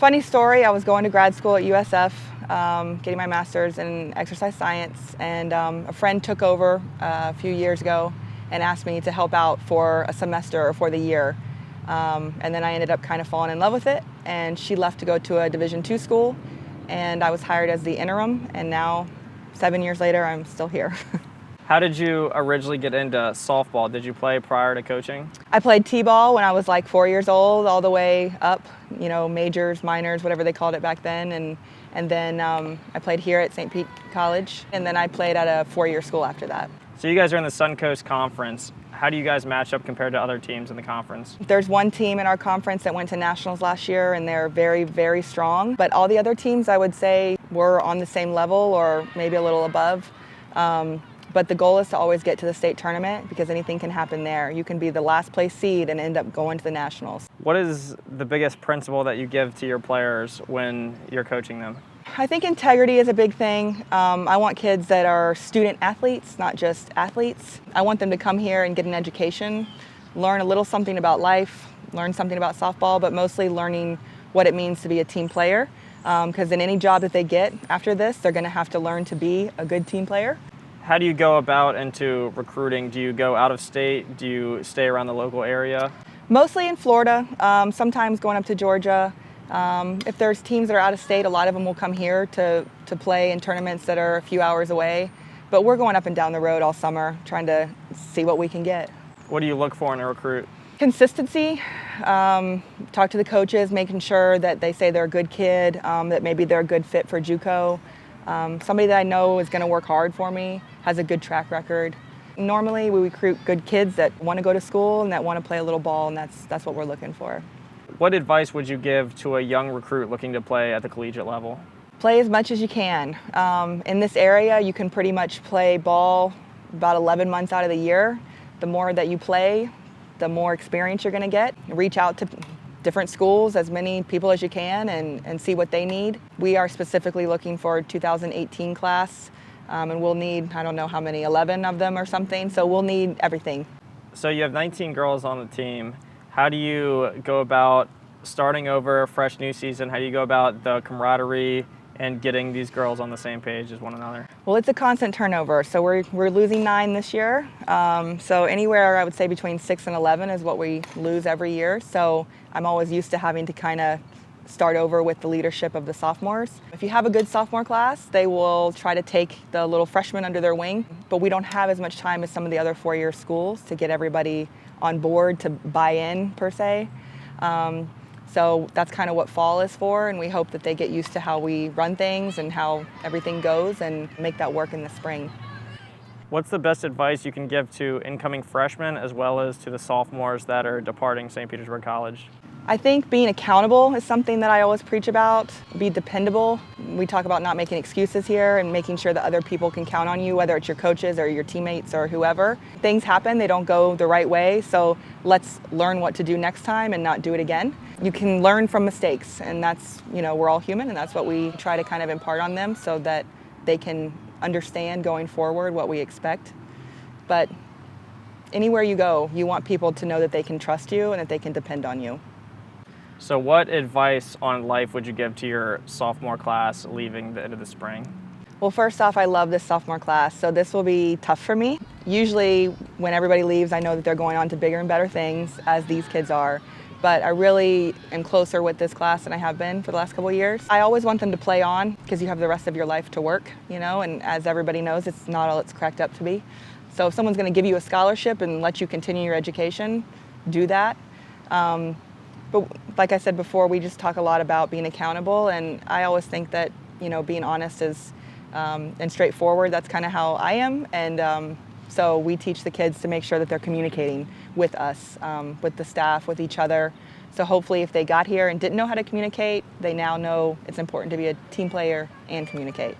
Funny story, I was going to grad school at USF, getting my master's in exercise science, and a friend took over a few years ago and asked me to help out for a semester or for the year. And then I ended up kind of falling in love with it, and she left to go to a Division II school, and I was hired as the interim, and now 7 years later I'm still here. How did you originally get into softball? Did you play prior to coaching? I played t-ball when I was like 4 years old, all the way up, you know, majors, minors, whatever they called it back then, and then I played here at St. Pete College, and then I played at a four-year school after that. So you guys are in the Suncoast Conference. How do you guys match up compared to other teams in the conference? There's one team in our conference that went to nationals last year, and they're very, very strong. But all the other teams, I would say, were on the same level or maybe a little above. But the goal is to always get to the state tournament because anything can happen there. You can be the last place seed and end up going to the nationals. What is the biggest principle that you give to your players when you're coaching them? I think integrity is a big thing. I want kids that are student athletes, not just athletes. I want them to come here and get an education, learn a little something about life, learn something about softball, but mostly learning what it means to be a team player. Because in any job that they get after this, they're going to have to learn to be a good team player. How do you go about into recruiting? Do you go out of state? Do you stay around the local area? Mostly in Florida, sometimes going up to Georgia. If there's teams that are out of state, a lot of them will come here to play in tournaments that are a few hours away. But we're going up and down the road all summer, trying to see what we can get. What do you look for in a recruit? Consistency. Talk to the coaches, making sure that they say they're a good kid, that maybe they're a good fit for JUCO. Somebody that I know is going to work hard for me, has a good track record. Normally we recruit good kids that want to go to school and that want to play a little ball, and that's what we're looking for. What advice would you give to a young recruit looking to play at the collegiate level? Play as much as you can. In this area, you can pretty much play ball about 11 months out of the year. The more that you play, the more experience you're going to get. Reach out to different schools, as many people as you can, and see what they need. We are specifically looking for a 2018 class, and we'll need, I don't know how many, 11 of them or something, so we'll need everything. So you have 19 girls on the team. How do you go about starting over a fresh new season? How do you go about the camaraderie and getting these girls on the same page as one another? Well, it's a constant turnover. So we're losing 9 this year. So anywhere, I would say between 6 and 11 is what we lose every year. So I'm always used to having to kind of start over with the leadership of the sophomores. If you have a good sophomore class, they will try to take the little freshmen under their wing. But we don't have as much time as some of the other four-year schools to get everybody on board to buy in, per se. So that's kind of what fall is for, and we hope that they get used to how we run things and how everything goes and make that work in the spring. What's the best advice you can give to incoming freshmen as well as to the sophomores that are departing St. Petersburg College? I think being accountable is something that I always preach about. Be dependable. We talk about not making excuses here and making sure that other people can count on you, whether it's your coaches or your teammates or whoever. Things happen, they don't go the right way, so let's learn what to do next time and not do it again. You can learn from mistakes, and that's, you know, we're all human, and that's what we try to kind of impart on them so that they can understand going forward what we expect. But anywhere you go, you want people to know that they can trust you and that they can depend on you. So what advice on life would you give to your sophomore class leaving the end of the spring? Well, first off, I love this sophomore class, so this will be tough for me. Usually when everybody leaves, I know that they're going on to bigger and better things, as these kids are. But I really am closer with this class than I have been for the last couple of years. I always want them to play on because you have the rest of your life to work, you know, and as everybody knows, it's not all it's cracked up to be. So if someone's going to give you a scholarship and let you continue your education, do that. But like I said before, we just talk a lot about being accountable, and I always think that, you know, being honest is and straightforward, that's kind of how I am, and so we teach the kids to make sure that they're communicating with us, with the staff, with each other. So hopefully if they got here and didn't know how to communicate, they now know it's important to be a team player and communicate.